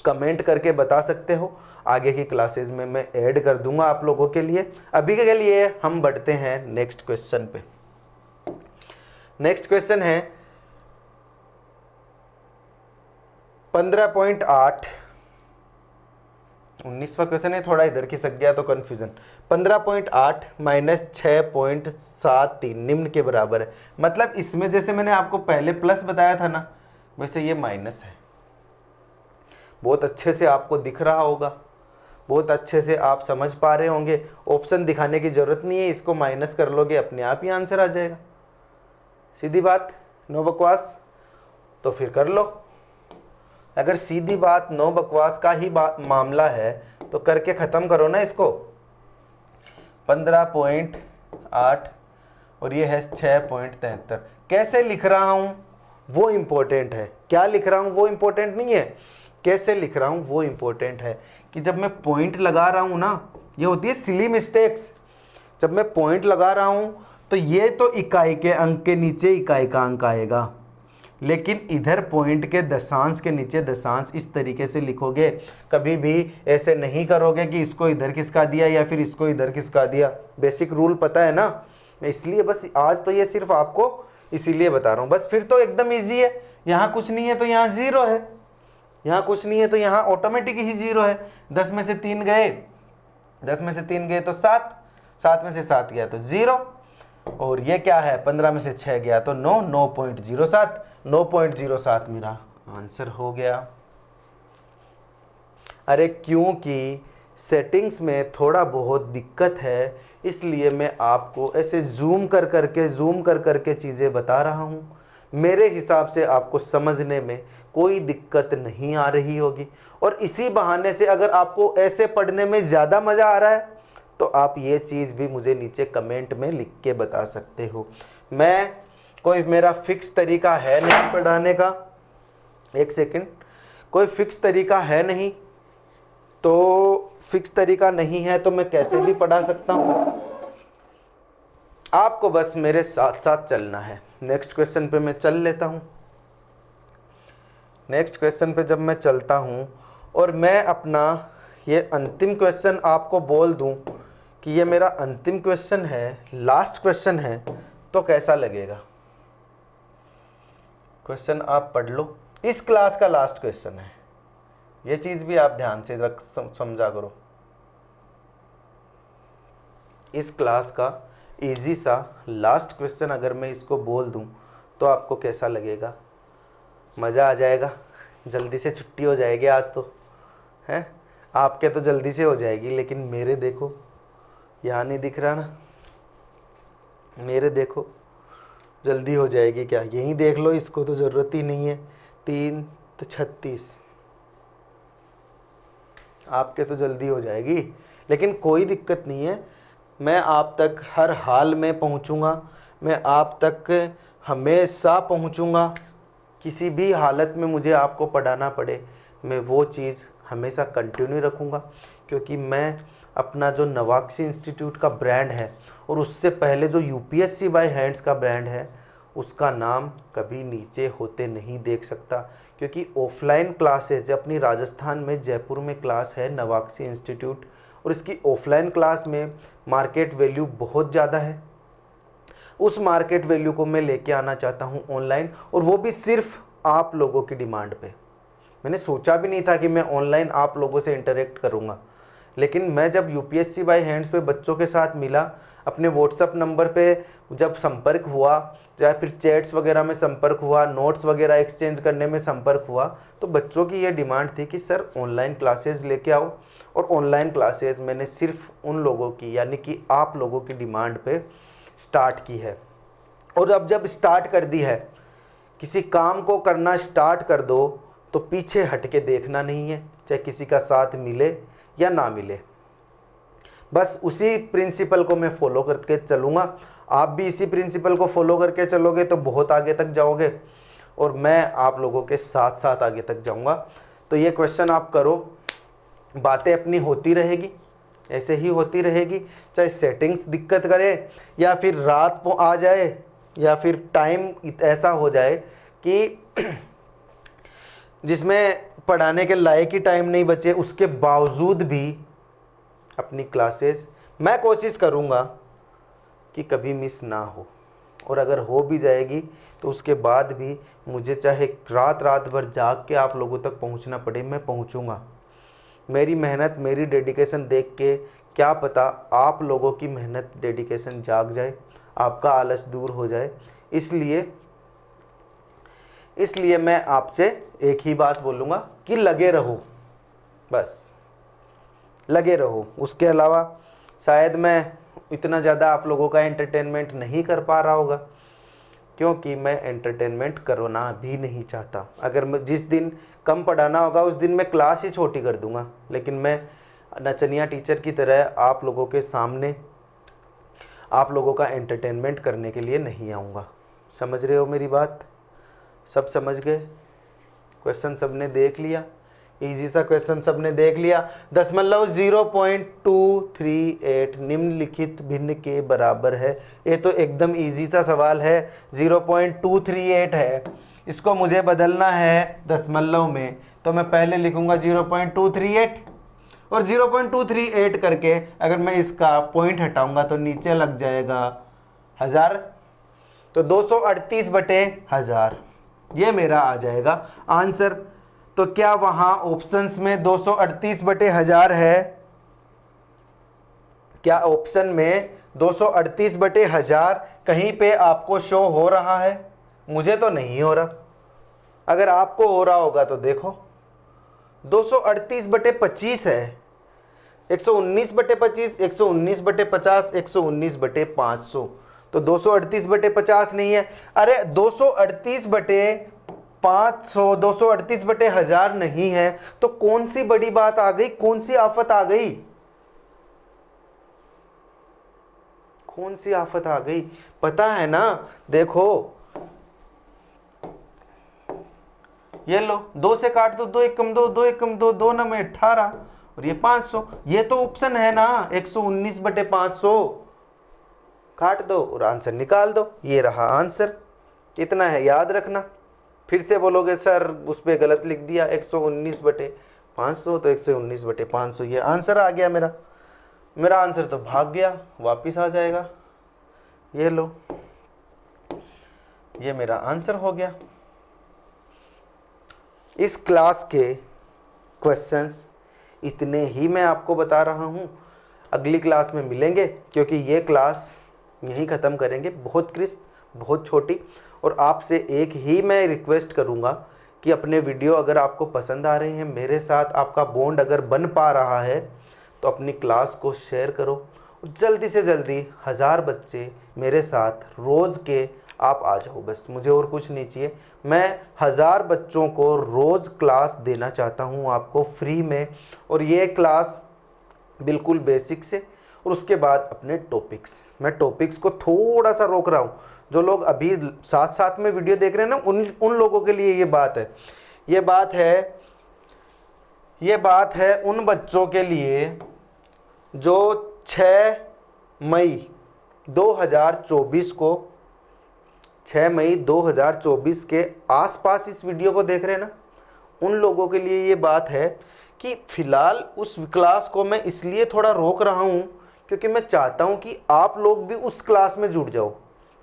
कमेंट करके बता सकते हो, आगे की क्लासेस में मैं ऐड कर दूंगा आप लोगों के लिए। अभी के लिए हम बढ़ते हैं नेक्स्ट क्वेश्चन पे। नेक्स्ट क्वेश्चन है 15.8, 19वां क्वेश्चन है, थोड़ा इधर खिसक गया तो कंफ्यूजन। 15.8 माइनस 6.73 निम्न के बराबर है। मतलब इसमें जैसे मैंने आपको पहले प्लस बताया था ना, वैसे ये माइनस है। बहुत अच्छे से आपको दिख रहा होगा, बहुत अच्छे से आप समझ पा रहे होंगे। ऑप्शन दिखाने की जरूरत नहीं है, इसको माइनस कर लोगे अपने आप ही आंसर आ जाएगा। सीधी बात, नो बकवास। तो फिर कर लो। अगर सीधी बात नो बकवास का ही मामला है तो करके ख़त्म करो ना इसको। 15.8 और ये है 6.73। कैसे लिख रहा हूँ वो इम्पोर्टेंट है, क्या लिख रहा हूँ वो इम्पोर्टेंट नहीं है, कैसे लिख रहा हूँ वो इम्पोर्टेंट है। कि जब मैं पॉइंट लगा रहा हूँ ना, ये होती है सिली मिस्टेक्स। जब मैं पॉइंट लगा रहा हूँ तो ये तो इकाई के अंक के नीचे इकाई का अंक आएगा, लेकिन इधर पॉइंट के दशांश के नीचे दशांश इस तरीके से लिखोगे। कभी भी ऐसे नहीं करोगे कि इसको इधर खिसका दिया या फिर इसको इधर खिसका दिया। बेसिक रूल पता है ना, मैं इसलिए बस आज तो ये सिर्फ आपको इसीलिए बता रहा हूँ। बस फिर तो एकदम ईजी है। यहाँ कुछ नहीं है तो यहाँ 0 है, यहाँ कुछ नहीं है तो यहाँ ऑटोमेटिक ही 0 है। 10 में से 3 गए, 10 में से 3 गए तो 7, 7 में से 7 गया तो 0, और ये क्या है 15 में से 6 गया तो 9, 9.07, 9.07 मेरा आंसर हो गया। अरे क्योंकि सेटिंग्स में थोड़ा बहुत दिक्कत है, इसलिए मैं आपको ऐसे जूम कर करके चीज़ें बता रहा हूँ। मेरे हिसाब से आपको समझने में कोई दिक्कत नहीं आ रही होगी, और इसी बहाने से अगर आपको ऐसे पढ़ने में ज़्यादा मज़ा आ रहा है तो आप ये चीज़ भी मुझे नीचे कमेंट में लिख के बता सकते हो। मैं कोई मेरा फिक्स तरीका है नहीं पढ़ाने का, एक सेकंड, कोई फिक्स तरीका है नहीं, तो फिक्स तरीका नहीं है तो मैं कैसे भी पढ़ा सकता हूँ। आपको बस मेरे साथ साथ चलना है। नेक्स्ट क्वेश्चन पे मैं चल लेता हूँ। नेक्स्ट क्वेश्चन पे जब मैं चलता हूँ और मैं अपना ये अंतिम क्वेश्चन आपको बोल दूँ कि ये मेरा अंतिम क्वेश्चन है, लास्ट क्वेश्चन है, तो कैसा लगेगा। क्वेश्चन आप पढ़ लो, इस क्लास का लास्ट क्वेश्चन है, ये चीज़ भी आप ध्यान से समझा करो। इस क्लास का इजी सा लास्ट क्वेश्चन अगर मैं इसको बोल दूं तो आपको कैसा लगेगा। मज़ा आ जाएगा, जल्दी से छुट्टी हो जाएगी आज तो, हैं? आपके तो जल्दी से हो जाएगी, लेकिन मेरे देखो यहाँ नहीं दिख रहा ना, मेरे देखो जल्दी हो जाएगी क्या, यहीं देख लो, इसको तो ज़रूरत ही नहीं है। 3 तो 36, आपके तो जल्दी हो जाएगी, लेकिन कोई दिक्कत नहीं है। मैं आप तक हर हाल में पहुंचूंगा, मैं आप तक हमेशा पहुंचूंगा। किसी भी हालत में मुझे आपको पढ़ाना पड़े, मैं वो चीज़ हमेशा कंटिन्यू रखूंगा, क्योंकि मैं अपना जो नवाक्षी इंस्टीट्यूट का ब्रांड है और उससे पहले जो यूपीएससी बाय हैंड्स का ब्रांड है, उसका नाम कभी नीचे होते नहीं देख सकता। क्योंकि ऑफलाइन क्लासेस जो अपनी राजस्थान में जयपुर में क्लास है नवाक्षी इंस्टीट्यूट, और इसकी ऑफलाइन क्लास में मार्केट वैल्यू बहुत ज़्यादा है। उस मार्केट वैल्यू को मैं लेके आना चाहता हूँ ऑनलाइन, और वो भी सिर्फ आप लोगों की डिमांड पे। मैंने सोचा भी नहीं था कि मैं ऑनलाइन आप लोगों से इंटरेक्ट करूँगा, लेकिन मैं जब यूपीएससी बाय हैंड्स पे बच्चों के साथ मिला, अपने व्हाट्सअप नंबर पे जब संपर्क हुआ, या फिर चैट्स वगैरह में संपर्क हुआ, नोट्स वगैरह एक्सचेंज करने में संपर्क हुआ, तो बच्चों की ये डिमांड थी कि सर ऑनलाइन क्लासेस लेके आओ। और ऑनलाइन क्लासेस मैंने सिर्फ उन लोगों की, यानी कि आप लोगों की डिमांड पे स्टार्ट की है। और अब जब स्टार्ट कर दी है, किसी काम को करना स्टार्ट कर दो तो पीछे हट के देखना नहीं है, चाहे किसी का साथ मिले या ना मिले। बस उसी प्रिंसिपल को मैं फॉलो करके चलूँगा। आप भी इसी प्रिंसिपल को फॉलो करके चलोगे तो बहुत आगे तक जाओगे, और मैं आप लोगों के साथ साथ आगे तक जाऊँगा। तो ये क्वेश्चन आप करो, बातें अपनी होती रहेगी, ऐसे ही होती रहेगी, चाहे सेटिंग्स दिक्कत करे, या फिर रात को आ जाए, या फिर टाइम ऐसा हो जाए कि जिसमें पढ़ाने के लायक ही टाइम नहीं बचे, उसके बावजूद भी अपनी क्लासेस मैं कोशिश करूँगा कि कभी मिस ना हो। और अगर हो भी जाएगी तो उसके बाद भी मुझे चाहे रात रात भर जाग के आप लोगों तक पहुँचना पड़े, मैं पहुँचूँगा। मेरी मेहनत, मेरी डेडिकेशन देख के क्या पता आप लोगों की मेहनत, डेडिकेशन जाग जाए, आपका आलस दूर हो जाए। इसलिए मैं आपसे एक ही बात बोलूँगा कि लगे रहो, बस लगे रहो। उसके अलावा शायद मैं इतना ज़्यादा आप लोगों का एंटरटेनमेंट नहीं कर पा रहा होगा, क्योंकि मैं एंटरटेनमेंट करना भी नहीं चाहता। अगर मैं जिस दिन कम पढ़ाना होगा उस दिन मैं क्लास ही छोटी कर दूंगा, लेकिन मैं नचनिया टीचर की तरह आप लोगों के सामने आप लोगों का एंटरटेनमेंट करने के लिए नहीं आऊँगा। समझ रहे हो मेरी बात? सब समझ गए? क्वेश्चन सबने देख लिया? इजी सा क्वेश्चन सबने देख लिया। 0.238 निम्नलिखित भिन्न के बराबर है। ये तो एकदम इजी सा सवाल है, 0.238 है। इसको मुझे बदलना है दशमलव में, तो मैं पहले लिखूंगा 0.238, और 0.238 करके अगर मैं इसका पॉइंट हटाऊंगा तो नीचे लग जाएगा 1000, तो 238/1000 ये मेरा आ जाएगा आंसर। तो क्या वहां ऑप्शंस में 238/1000 है? क्या ऑप्शन में 238/1000 कहीं पे आपको शो हो रहा है? मुझे तो नहीं हो रहा। अगर आपको हो रहा होगा तो देखो, 238/25 है, 119/25, 119/50, 119/500, तो 238/50 नहीं है। अरे 238/500, 238/1000 नहीं है, तो कौन सी बड़ी बात आ गई? कौन सी आफत आ गई? कौन सी आफत आ गई? पता है ना? देखो, ये लो, 2 से काट दो, 2 एकम 2, 2 एकम 2, 2 9 में 18, और ये 500। ये तो ऑप्शन है ना, 119/500। काट दो और आंसर निकाल दो, ये रहा आंसर। इतना है, याद रखना। फिर से बोलोगे सर उस पर गलत लिख दिया 119/500, तो 119/500 ये आंसर आ गया मेरा। मेरा आंसर तो भाग गया, वापिस आ जाएगा। ये लो, ये मेरा आंसर हो गया। इस क्लास के क्वेश्चंस इतने ही मैं आपको बता रहा हूँ। अगली क्लास में मिलेंगे, क्योंकि ये क्लास यहीं ख़त्म करेंगे, बहुत क्रिस्प, बहुत छोटी। और आपसे एक ही मैं रिक्वेस्ट करूँगा कि अपने वीडियो अगर आपको पसंद आ रहे हैं, मेरे साथ आपका बॉन्ड अगर बन पा रहा है, तो अपनी क्लास को शेयर करो। जल्दी से जल्दी 1000 बच्चे मेरे साथ रोज़ के आप आ जाओ, बस मुझे और कुछ नहीं चाहिए। मैं 1000 बच्चों को रोज़ क्लास देना चाहता हूँ आपको फ्री में, और ये क्लास बिल्कुल बेसिक से, और उसके बाद अपने टॉपिक्स। मैं टॉपिक्स को थोड़ा सा रोक रहा हूँ। जो लोग अभी साथ साथ में वीडियो देख रहे हैं ना, उन लोगों के लिए ये बात है। ये बात है उन बच्चों के लिए जो 6 मई 2024 को 6 मई 2024 के आसपास इस वीडियो को देख रहे हैं ना, उन लोगों के लिए ये बात है कि फ़िलहाल उस क्लास को मैं इसलिए थोड़ा रोक रहा हूँ क्योंकि मैं चाहता हूँ कि आप लोग भी उस क्लास में जुड़ जाओ।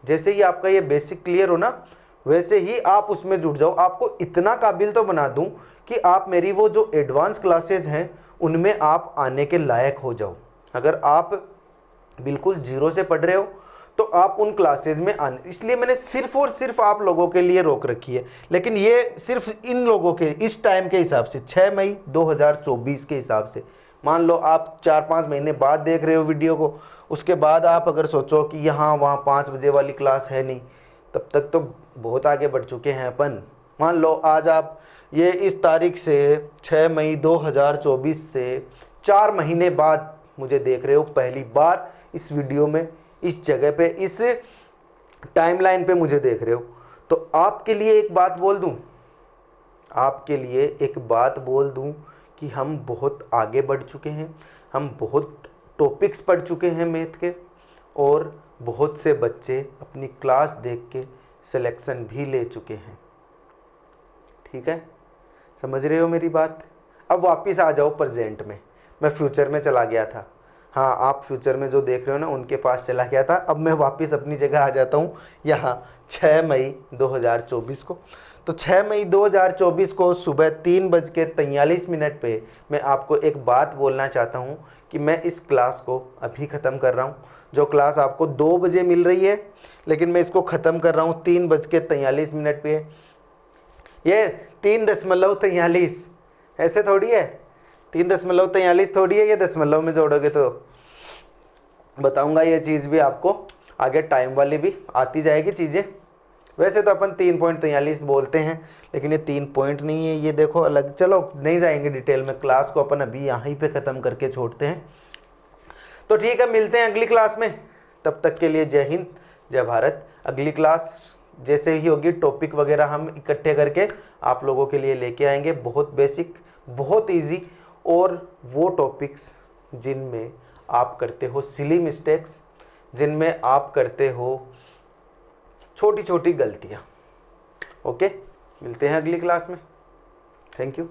जैसे ही आपका ये बेसिक क्लियर हो ना, वैसे ही आप उसमें जुड़ जाओ। आपको इतना काबिल तो बना दूँ कि आप मेरी वो जो एडवांस क्लासेज हैं उनमें आप आने के लायक हो जाओ। अगर आप बिल्कुल जीरो से पढ़ रहे हो तो आप उन क्लासेस में आने, इसलिए मैंने सिर्फ और सिर्फ आप लोगों के लिए रोक रखी है। लेकिन ये सिर्फ इन लोगों के इस टाइम के हिसाब से 6 मई 2024 के हिसाब से। मान लो आप 4-5 महीने बाद देख रहे हो वीडियो को, उसके बाद आप अगर सोचो कि यहाँ वहाँ 5 बजे वाली क्लास है नहीं, तब तक तो बहुत आगे बढ़ चुके हैं अपन। मान लो आज आप ये इस तारीख से 6 मई 2024 से 4 महीने बाद मुझे देख रहे हो, पहली बार इस वीडियो में, इस जगह पे, इस टाइमलाइन पे मुझे देख रहे हो, तो आपके लिए एक बात बोल दूं, आपके लिए एक बात बोल दूं कि हम बहुत आगे बढ़ चुके हैं। हम बहुत टॉपिक्स पढ़ चुके हैं मैथ के, और बहुत से बच्चे अपनी क्लास देख के सिलेक्शन भी ले चुके हैं। ठीक है, समझ रहे हो मेरी बात? अब वापस आ जाओ प्रेजेंट में। मैं फ्यूचर में चला गया था, हाँ आप फ्यूचर में जो देख रहे हो ना उनके पास चला गया था। अब मैं वापस अपनी जगह आ जाता हूँ यहाँ 6 मई 2024 को। तो 6 मई 2024 को सुबह 3:43 पे मैं आपको एक बात बोलना चाहता हूँ कि मैं इस क्लास को अभी ख़त्म कर रहा हूँ। जो क्लास आपको 2 बजे मिल रही है, लेकिन मैं इसको ख़त्म कर रहा हूँ 3:43 पे। ये 3.43 ऐसे थोड़ी है, 3.43 थोड़ी है, ये दशमलव में जोड़ोगे तो बताऊंगा ये चीज़ भी आपको आगे, टाइम वाली भी आती जाएगी चीज़ें। वैसे तो अपन 3.43 बोलते हैं, लेकिन ये 3 पॉइंट नहीं है, ये देखो अलग। चलो नहीं जाएंगे डिटेल में, क्लास को अपन अभी यहीं पे ख़त्म करके छोड़ते हैं। तो ठीक है, मिलते हैं अगली क्लास में। तब तक के लिए जय हिंद, जय भारत। अगली क्लास जैसे ही होगी, टॉपिक वगैरह हम इकट्ठे करके आप लोगों के लिए लेके आएंगे, बहुत बेसिक, बहुत इजी, और वो टॉपिक्स जिनमें आप करते हो सिली मिस्टेक्स, जिनमें आप करते हो छोटी छोटी गलतियाँ। ओके, मिलते हैं अगली क्लास में। Thank you.